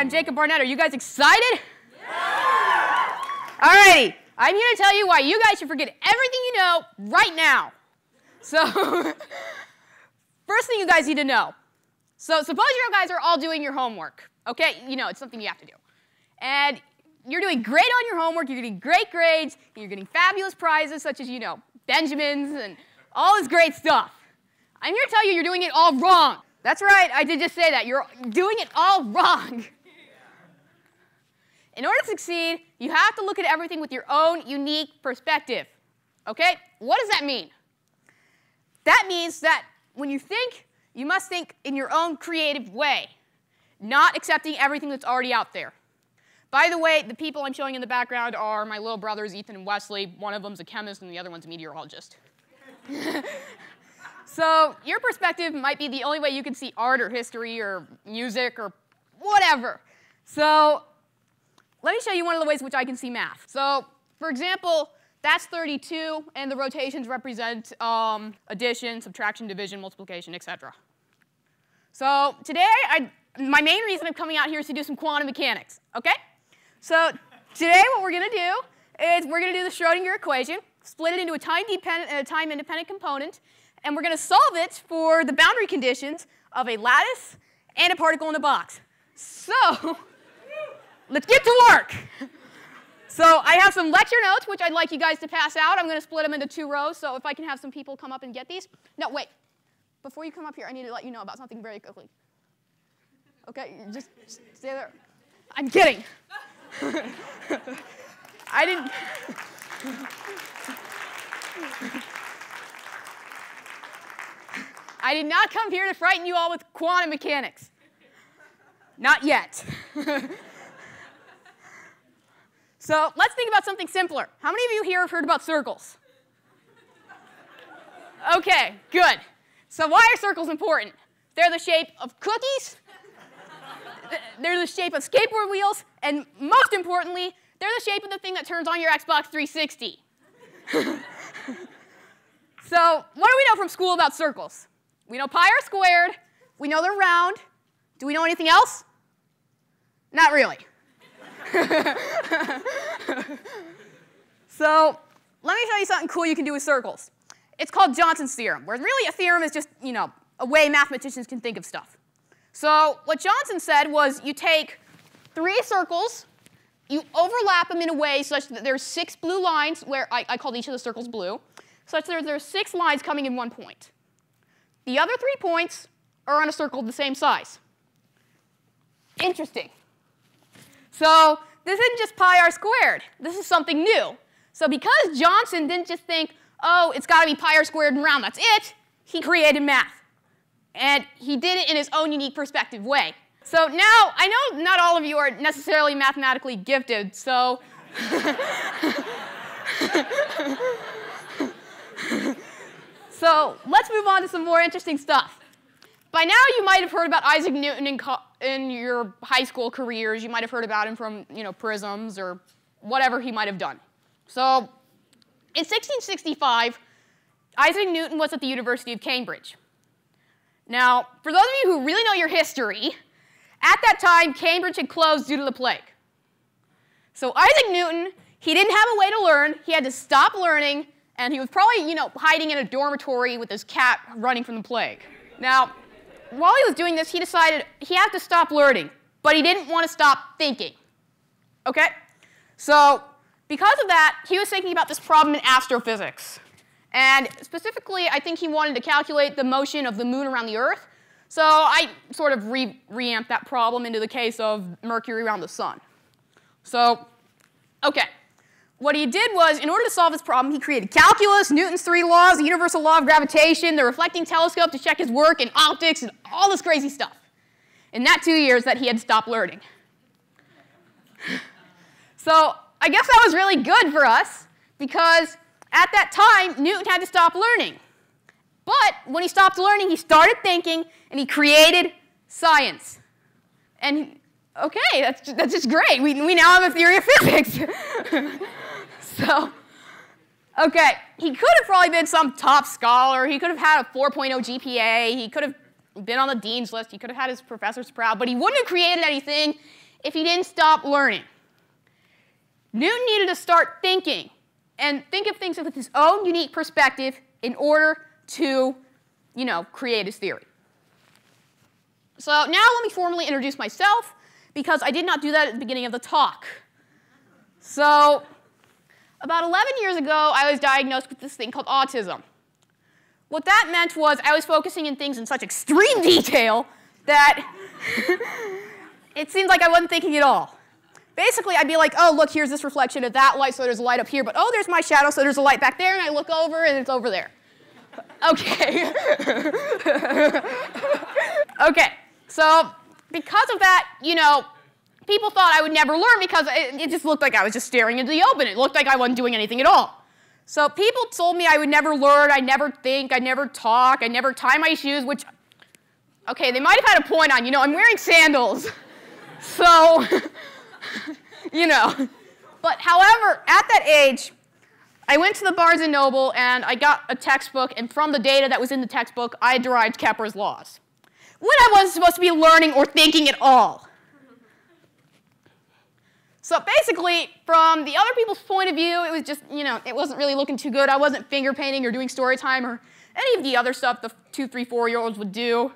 I'm Jacob Barnett. Are you guys excited? Yeah! Alrighty, I'm here to tell you why you guys should forget everything you know right now. So, first thing you guys need to know. So suppose you guys are all doing your homework, okay? You know, it's something you have to do. And you're doing great on your homework, you're getting great grades, and you're getting fabulous prizes such as, you know, Benjamins and all this great stuff. I'm here to tell you you're doing it all wrong. That's right, I did just say that. You're doing it all wrong. In order to succeed, you have to look at everything with your own unique perspective. Okay? What does that mean? That means that when you think, you must think in your own creative way, not accepting everything that's already out there. By the way, the people I'm showing in the background are my little brothers, Ethan and Wesley. One of them's a chemist and the other one's a meteorologist. So your perspective might be the only way you can see art or history or music or whatever. So let me show you one of the ways in which I can see math. So for example, that's 32, and the rotations represent addition, subtraction, division, multiplication, etc. So today, my main reason I'm coming out here is to do some quantum mechanics, okay? So today what we're going to do is we're going to do the Schrodinger equation, split it into a time-dependent and a time-independent component, and we're going to solve it for the boundary conditions of a lattice and a particle in a box. So let's get to work. So I have some lecture notes, which I'd like you guys to pass out. I'm going to split them into 2 rows, so if I can have some people come up and get these. No, wait. Before you come up here, I need to let you know about something very quickly. Okay, just stay there. I'm kidding. I didn't. I did not come here to frighten you all with quantum mechanics. Not yet. So let's think about something simpler. How many of you here have heard about circles? Okay, good. So why are circles important? They're the shape of cookies, they're the shape of skateboard wheels, and most importantly, they're the shape of the thing that turns on your Xbox 360. So what do we know from school about circles? We know pi r squared, we know they're round. Do we know anything else? Not really. So let me show you something cool you can do with circles. It's called Johnson's theorem, where really a theorem is just, you know, a way mathematicians can think of stuff. So what Johnson said was you take 3 circles, you overlap them in a way such that there's 6 blue lines, where I called each of the circles blue, such that there's 6 lines coming in one point. The other 3 points are on a circle the same size. Interesting. So this isn't just pi r squared. This is something new. So because Johnson didn't just think, oh, it's got to be pi r squared and round, that's it, he created math. And he did it in his own unique perspective way. So now, I know not all of you are necessarily mathematically gifted, so so let's move on to some more interesting stuff. By now you might have heard about Isaac Newton in your high school careers. You might have heard about him from, you know, prisms or whatever he might have done. So in 1665, Isaac Newton was at the University of Cambridge. Now, for those of you who really know your history, at that time, Cambridge had closed due to the plague. So Isaac Newton, he didn't have a way to learn. He had to stop learning, and he was probably, you know, hiding in a dormitory with his cat running from the plague. Now, while he was doing this, he decided he had to stop learning, but he didn't want to stop thinking. Okay? So because of that, he was thinking about this problem in astrophysics. And specifically, I think he wanted to calculate the motion of the moon around the Earth. So I sort of reamped that problem into the case of Mercury around the sun. So, okay. What he did was, in order to solve this problem, he created calculus, Newton's 3 laws, the universal law of gravitation, the reflecting telescope to check his work, and optics, and all this crazy stuff. In that 2 years that he had stopped learning. So I guess that was really good for us, because at that time, Newton had to stop learning. But when he stopped learning, he started thinking, and he created science. And, okay, that's just great. We now have a theory of physics. So, okay, he could have probably been some top scholar. He could have had a 4.0 GPA. He could have been on the dean's list. He could have had his professors proud. But he wouldn't have created anything if he didn't stop learning. Newton needed to start thinking and think of things with his own unique perspective in order to, create his theory. So now let me formally introduce myself, because I did not do that at the beginning of the talk. So about 11 years ago, I was diagnosed with this thing called autism. What that meant was I was focusing in things in such extreme detail that it seemed like I wasn't thinking at all. Basically, I'd be like, oh, look, here's this reflection of that light, so there's a light up here. But, oh, there's my shadow, so there's a light back there. And I look over, and it's over there. OK. OK. So because of that, people thought I would never learn because it just looked like I was just staring into the open. It looked like I wasn't doing anything at all. So people told me I would never learn, I'd never think, I'd never talk, I'd never tie my shoes, which, OK, they might have had a point on. I'm wearing sandals. So, But however, at that age, I went to the Barnes & Noble, and I got a textbook, and from the data that was in the textbook, I derived Kepler's laws. When I wasn't supposed to be learning or thinking at all. So basically, from the other people's point of view, it was just, it wasn't really looking too good. I wasn't finger painting or doing story time or any of the other stuff the 2, 3, 4-year-olds would do.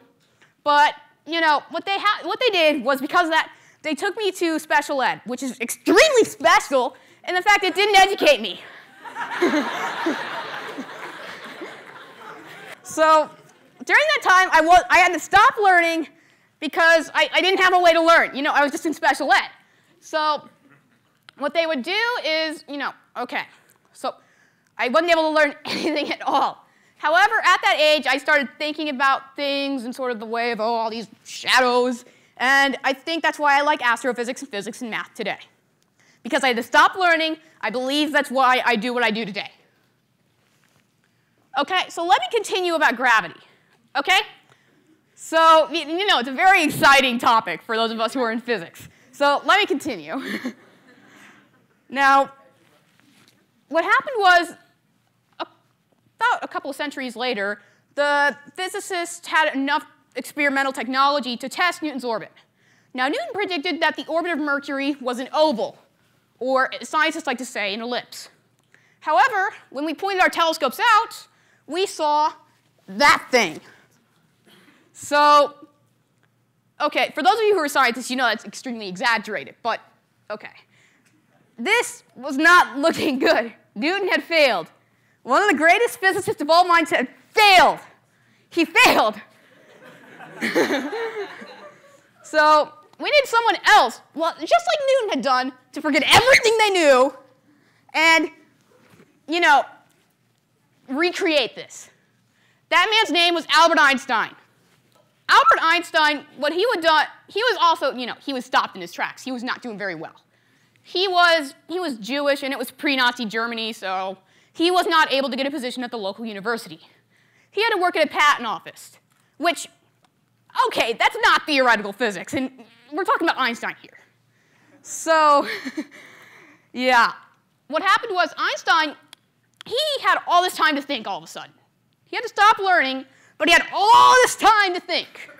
But, what they did was, because of that, they took me to special ed, which is extremely special, and the fact it didn't educate me. So during that time, I had to stop learning because I didn't have a way to learn. I was just in special ed. So what they would do is, OK, so I wasn't able to learn anything at all. However, at that age, I started thinking about things in sort of the way of, all these shadows. And I think that's why I like astrophysics and physics and math today. Because I had to stop learning. I believe that's why I do what I do today. OK, so let me continue about gravity. OK? So, it's a very exciting topic for those of us who are in physics. So let me continue. Now, what happened was, about a couple of centuries later, the physicists had enough experimental technology to test Newton's orbit. Now, Newton predicted that the orbit of Mercury was an oval, or scientists like to say, an ellipse. However, when we pointed our telescopes out, we saw that thing. So, OK, for those of you who are scientists, that's extremely exaggerated, but OK. This was not looking good. Newton had failed. One of the greatest physicists of all minds had failed. He failed. So we need someone else, just like Newton had done, to forget everything they knew and, recreate this. That man's name was Albert Einstein. Albert Einstein, what he would do, he was also, he was stopped in his tracks. He was not doing very well. He was Jewish, and it was pre-Nazi Germany, so he was not able to get a position at the local university. He had to work at a patent office, which, OK, that's not theoretical physics, and we're talking about Einstein here. So, yeah. What happened was Einstein, he had all this time to think all of a sudden. He had to stop learning, but he had all this time to think.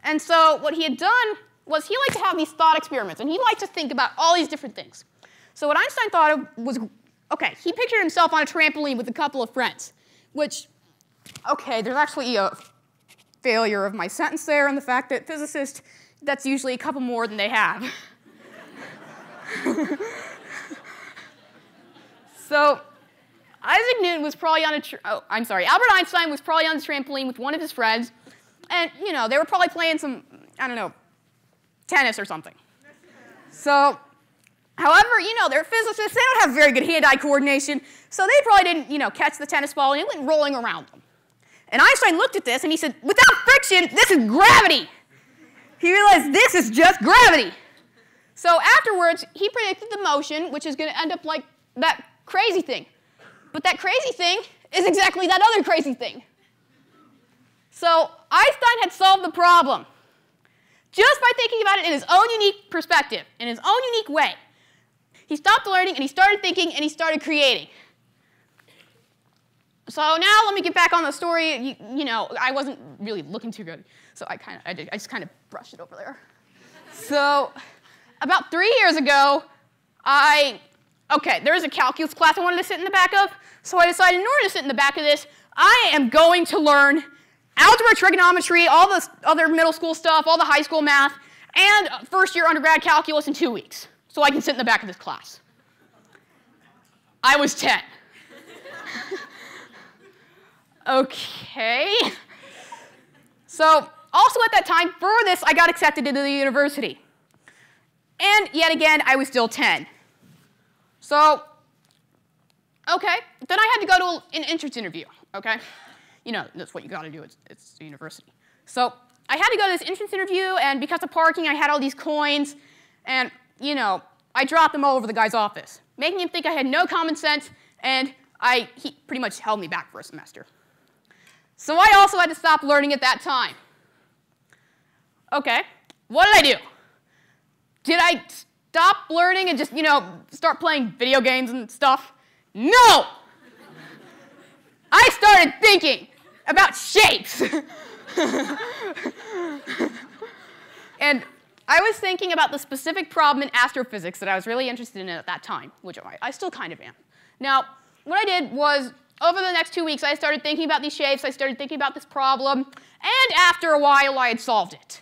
And so what he had done was he liked to have these thought experiments, and he liked to think about all these different things. So what Einstein thought of was, OK, he pictured himself on a trampoline with a couple of friends, which, OK, there's actually a failure of my sentence there, and the fact that physicists, that's usually a couple more than they have. So Isaac Newton was probably on Albert Einstein was probably on the trampoline with one of his friends, and, they were probably playing some, I don't know, tennis or something. So, however, they're physicists, they don't have very good hand-eye coordination, so they probably didn't, catch the tennis ball, and it went rolling around them. And Einstein looked at this, and he said, without friction, this is gravity. He realized this is just gravity. So afterwards, he predicted the motion, which is going to end up like that crazy thing. But that crazy thing is exactly that other crazy thing. So Einstein had solved the problem just by thinking about it in his own unique perspective, in his own unique way. He stopped learning, and he started thinking, and he started creating. So now let me get back on the story. I wasn't really looking too good, so I just kind of brushed it over there. So about 3 years ago, there was a calculus class I wanted to sit in the back of, so I decided in order to sit in the back of this, I am going to learn algebra, trigonometry, all the other middle school stuff, all the high school math, and first-year undergrad calculus in 2 weeks, so I can sit in the back of this class. I was 10. Okay. So, also at that time, for this, I got accepted into the university. And yet again, I was still 10. So, okay, then I had to go to an entrance interview, okay? You know, that's what you gotta do, it's the university. So, I had to go to this entrance interview, and because of parking, I had all these coins, and, you know, I dropped them all over the guy's office, making him think I had no common sense, and he pretty much held me back for a semester. So I also had to stop learning at that time. Okay, what did I do? Did I stop learning and just, you know, start playing video games and stuff? No! I started thinking about shapes. And I was thinking about the specific problem in astrophysics that I was really interested in at that time, which I still kind of am. Now, what I did was, over the next 2 weeks, I started thinking about these shapes, I started thinking about this problem, and after a while, I had solved it.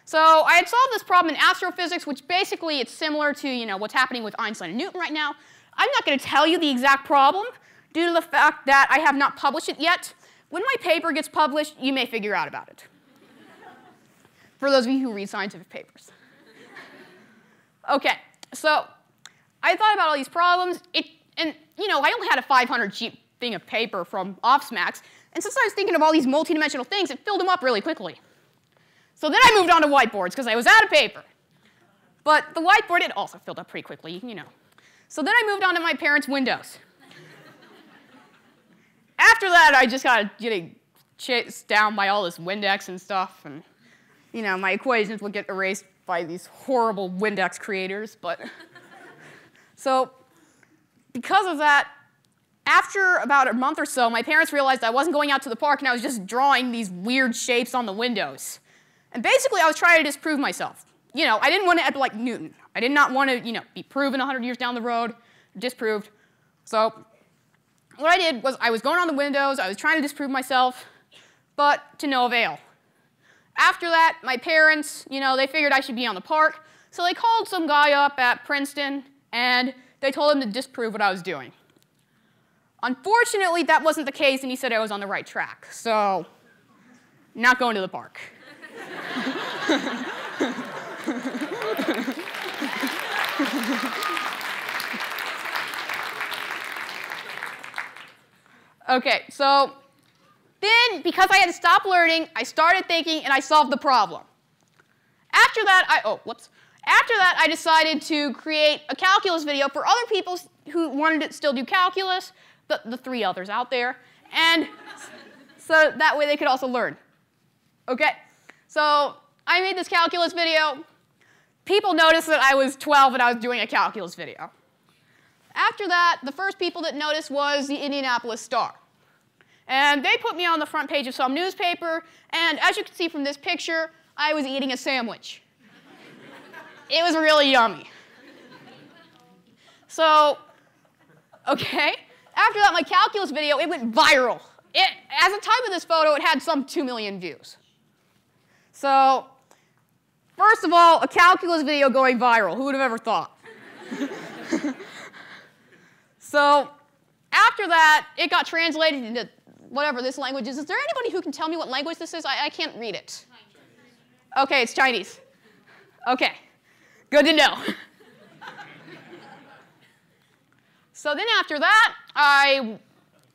So I had solved this problem in astrophysics, which basically it's similar to, you know, what's happening with Einstein and Newton right now. I'm not going to tell you the exact problem due to the fact that I have not published it yet. When my paper gets published, you may figure out about it. For those of you who read scientific papers. Okay, so I thought about all these problems, and you know, I only had a 500 sheet thing of paper from Offsmax, and since I was thinking of all these multidimensional things, it filled them up really quickly. So then I moved on to whiteboards, because I was out of paper. But the whiteboard, it also filled up pretty quickly, you know. So then I moved on to my parents' windows. After that, I just got getting chased down by all this Windex and stuff, and you know, my equations would get erased by these horrible Windex creators, but so because of that, after about a month or so, my parents realized I wasn't going out to the park and I was just drawing these weird shapes on the windows. And basically, I was trying to disprove myself. You know, I didn't want to end like Newton. I did not want to, you know, be proven 100 years down the road, disproved. So what I did was I was going on the windows, I was trying to disprove myself, but to no avail. After that, my parents, you know, they figured I should be on the park, so they called some guy up at Princeton, and they told him to disprove what I was doing. Unfortunately, that wasn't the case, and he said I was on the right track, so not going to the park. Okay, so then, because I had to stop learning, I started thinking, and I solved the problem. After that, I decided to create a calculus video for other people who wanted to still do calculus, the 3 others out there, and so that way they could also learn. Okay, so I made this calculus video. People noticed that I was 12 and I was doing a calculus video. After that, the first people that noticed was the Indianapolis Star. And they put me on the front page of some newspaper, and as you can see from this picture, I was eating a sandwich. It was really yummy. So, okay, after that, my calculus video, it went viral. As of the time of this photo, it had some 2 million views. So, first of all, a calculus video going viral. Who would have ever thought? So, after that, it got translated into whatever this language is. Is there anybody who can tell me what language this is? I can't read it. Okay, it's Chinese. Okay, good to know. So then after that, I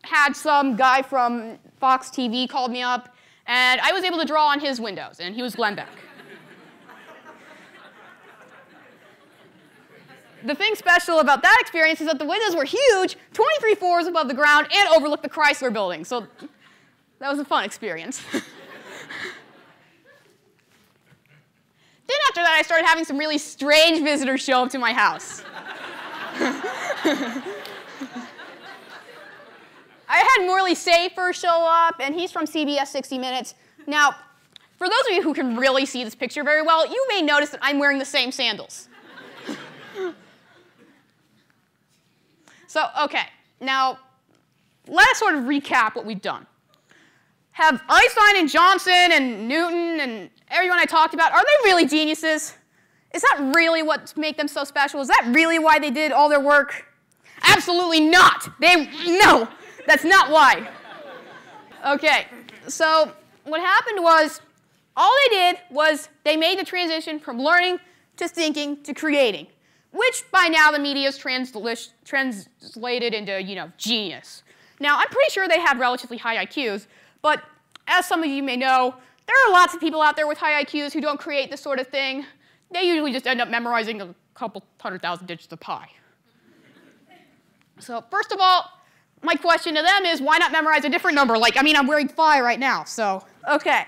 had some guy from Fox TV called me up, and I was able to draw on his windows, and he was Glenn Beck. The thing special about that experience is that the windows were huge, 23 floors above the ground, and overlooked the Chrysler Building. So that was a fun experience. Then after that, I started having some really strange visitors show up to my house. I had Morley Safer show up, and he's from CBS 60 Minutes. Now, For those of you who can really see this picture very well, you may notice that I'm wearing the same sandals. So, okay, now let us sort of recap what we've done. Have Einstein and Johnson and Newton and everyone I talked about, are they really geniuses? Is that really what makes them so special? Is that really why they did all their work? Absolutely not. No, that's not why. Okay, so what happened was, all they did was they made the transition from learning to thinking to creating, which by now the media has translated into, genius. Now, I'm pretty sure they have relatively high IQs, but as some of you may know, there are lots of people out there with high IQs who don't create this sort of thing. They usually just end up memorizing a couple 100,000 digits of pi. So first of all, my question to them is, why not memorize a different number? Like, I'm wearing phi right now, so, okay.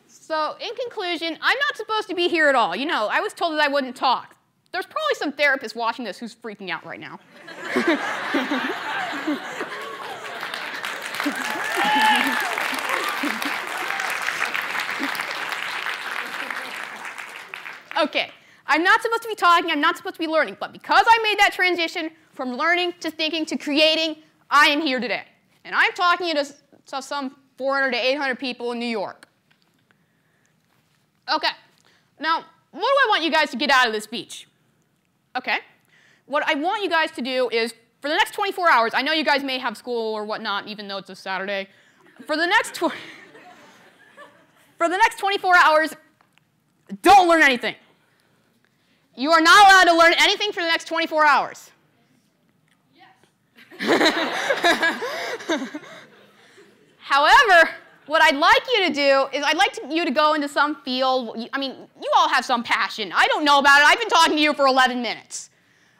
So in conclusion, I'm not supposed to be here at all. I was told that I wouldn't talk. There's probably some therapist watching this who's freaking out right now. Okay, I'm not supposed to be talking, I'm not supposed to be learning, but because I made that transition from learning to thinking to creating, I am here today. And I'm talking to some 400 to 800 people in New York. Okay, now, what do I want you guys to get out of this speech? Okay, what I want you guys to do is, for the next 24 hours, I know you guys may have school or whatnot, even though it's a Saturday. For the next 24 hours, don't learn anything. You are not allowed to learn anything for the next 24 hours. Yes. However, what I'd like you to do is I'd like you to go into some field. You all have some passion. I don't know about it. I've been talking to you for 11 minutes.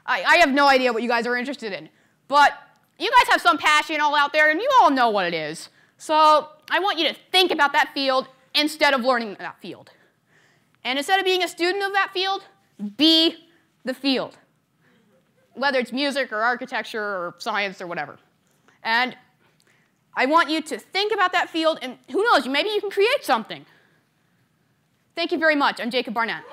I have no idea what you guys are interested in. But you guys have some passion all out there, and you all know what it is. So I want you to think about that field instead of learning that field. And instead of being a student of that field, be the field, whether it's music or architecture or science or whatever. And I want you to think about that field, and who knows, maybe you can create something. Thank you very much. I'm Jacob Barnett.